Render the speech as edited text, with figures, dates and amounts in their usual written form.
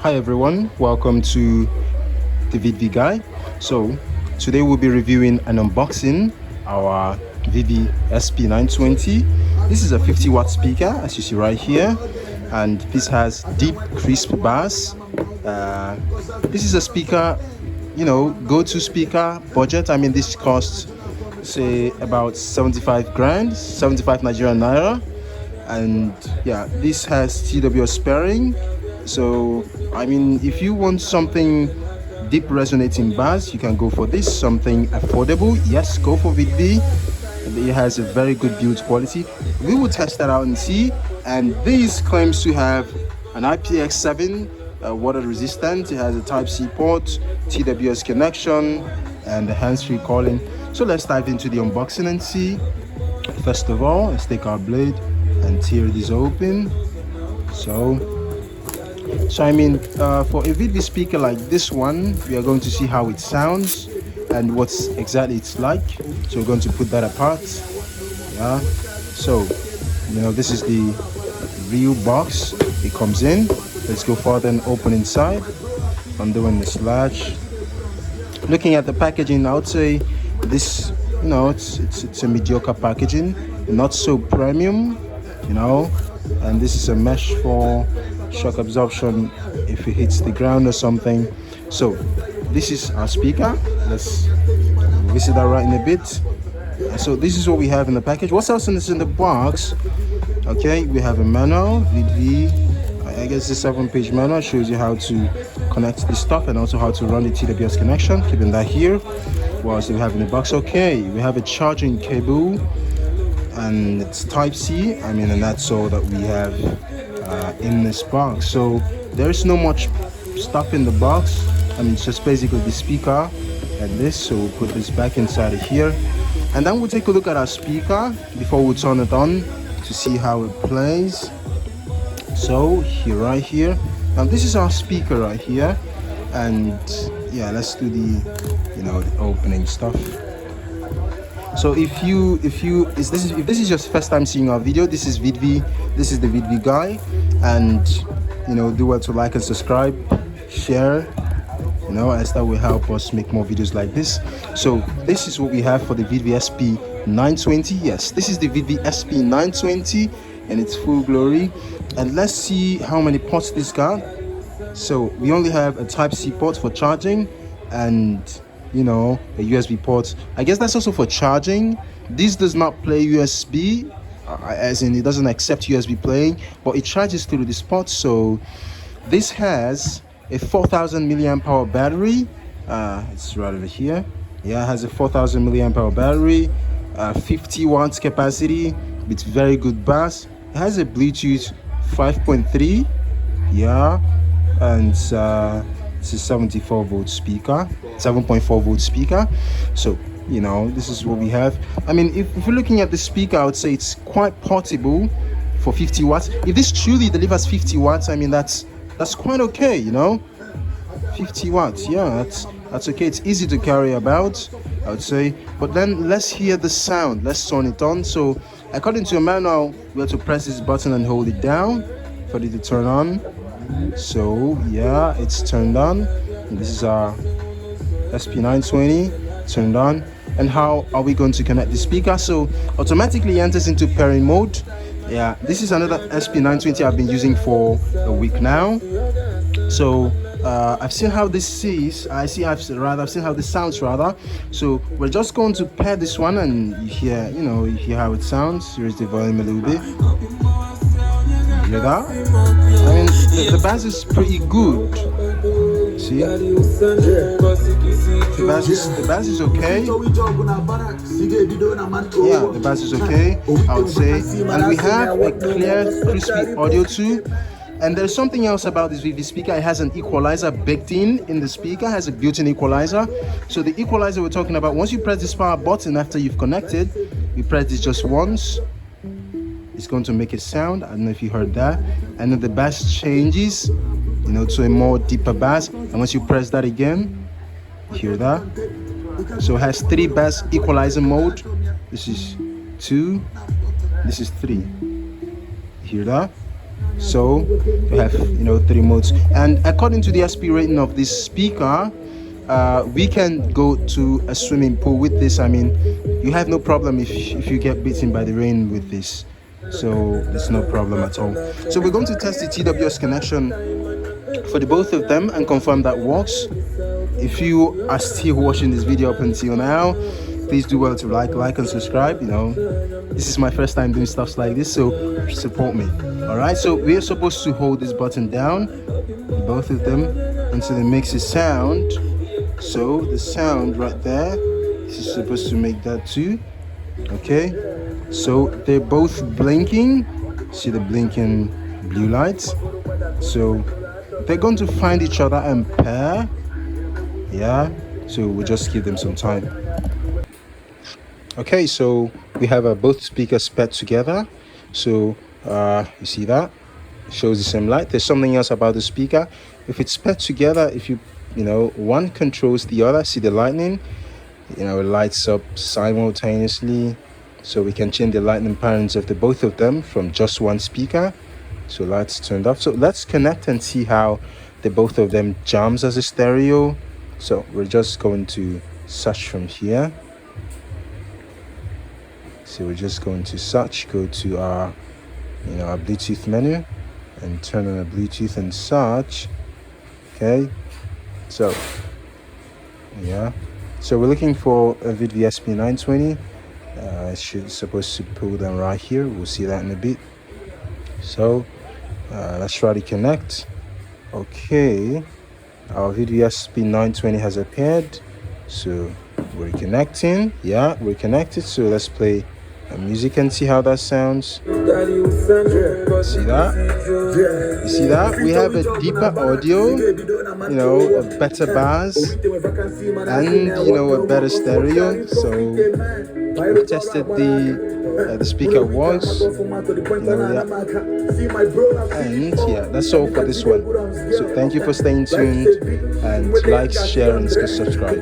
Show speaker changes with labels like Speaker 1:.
Speaker 1: Hi everyone, welcome to the Vidvie guy. So today we'll be reviewing and unboxing our Vidvie SP920. This is a 50-watt speaker, as you see right here, and this has deep crisp bass. This is a speaker, go-to speaker budget. I mean, this costs say about 75 grand, 75 Nigerian naira, and yeah, this has TWS pairing. So I mean, if you want something deep resonating bass, you can go for this. Something affordable, yes, go for Vidvie. It has a very good build quality. We will test that out and see. And this claims to have an IPX7 water resistant. It has a Type-C port, TWS connection, and the hands-free calling. So let's dive into the unboxing and see. First of all, let's take our blade and tear this open. So I mean, for a Vidvie speaker like this one, we are going to see how it sounds and what's exactly it's like. So we're going to put that apart. Yeah. So this is the real box it comes in. Let's go further and open inside. Undoing this latch. Looking at the packaging, I would say this, it's a mediocre packaging, not so premium, and this is a mesh for shock absorption if it hits the ground or something. So this is our speaker. Let's visit that right in a bit. So this is what we have in the package. What else is in the box? Okay, we have a manual, Vidvie. I guess the 7-page manual shows you how to connect this stuff and also how to run the TWS connection. Keeping that here. What else do we have in the box? Okay, we have a charging cable and it's Type-C. I mean, and that's all that we have in this box. So there's no much stuff in the box. I mean, it's just basically the speaker and this. So we'll put this back inside of here, and then we'll take a look at our speaker before we turn it on to see how it plays. So here, right here, now this is our speaker right here, and yeah, let's do the the opening stuff. So if this is your first time seeing our video, this is Vidvie. This is the Vidvie guy, and do well to like and subscribe, share, as that will help us make more videos like this. So this is what we have for the Vidvie SP920. Yes, this is the Vidvie SP920 in its full glory, and let's see how many ports this got. So we only have a Type-C port for charging, and a USB port. I guess that's also for charging. This does not play USB, as in it doesn't accept USB playing, but it charges through this port. So this has a 4,000 milliamp hour battery. It's right over here. Yeah, it has a 4,000 milliamp hour battery, 50 watts capacity with very good bass. It has a Bluetooth 5.3. Yeah, and it's a 74 volt speaker, 7.4 volt speaker. So this is what we have. I mean, if you're looking at the speaker, I would say it's quite portable for 50 watts. If this truly delivers 50 watts, I mean that's quite okay. 50 watts, yeah, that's okay. It's easy to carry about, I would say. But then let's hear the sound. Let's turn it on. So according to a manual, we have to press this button and hold it down for it to turn on. So yeah, it's turned on, and this is our SP920 turned on. And how are we going to connect the speaker? So automatically enters into pairing mode. Yeah, this is another SP920 I've been using for a week now. So I've seen how this is. I've seen how this sounds rather. So we're just going to pair this one, and you hear how it sounds. Here's the volume a little bit. Hear that? I mean, the bass is pretty good. See? The bass is okay. Yeah, the bass is okay, I would say. And we have a clear, crispy audio too. And there's something else about this Vidvie speaker. It has an equalizer baked in the speaker. It has a built-in equalizer. So the equalizer we're talking about, once you press this power button after you've connected, you press this just once, it's going to make a sound. I don't know if you heard that. And then the bass changes, to a more deeper bass. And once you press that again, hear that? So it has 3 bass equalizer mode. This is 2. This is 3. Hear that? So you have, you know, 3 modes. And according to the SP rating of this speaker, we can go to a swimming pool with this. I mean, you have no problem if you get beaten by the rain with this. So it's no problem at all. So we're going to test the TWS connection for the both of them and confirm that works. If you are still watching this video up until now, please do well to like and subscribe. You know, this is my first time doing stuff like this, so support me. All right, so we're supposed to hold this button down, both of them, until it makes a sound. So the sound right there, this is supposed to make that too. Okay, so they're both blinking. See the blinking blue lights? So they're going to find each other and pair. Yeah, so we'll just give them some time. Okay, so we have both speakers paired together. So you see that it shows the same light. There's something else about the speaker. If it's paired together, if you know, one controls the other, see the lightning, you know, it lights up simultaneously. So we can change the lightning patterns of the both of them from just one speaker. So lights turned off. So let's connect and see how the both of them jams as a stereo. So we're just going to search from here. So we're just going to search, go to our, you know, our Bluetooth menu and turn on the Bluetooth and search. Okay, so yeah, so we're looking for a Vidvie SP920. It's supposed to pull them right here. We'll see that in a bit. So let's try to connect. Okay, our Vidvie SP920 has appeared. So we're connecting. Yeah, we're connected. So let's play music and see how that sounds. See that? You see that? We have a deeper audio, you know, a better bass, and, you know, a better stereo. So we tested the speaker was, you know, yeah. And yeah, that's all for this one. So thank you for staying tuned, and like, share, and subscribe.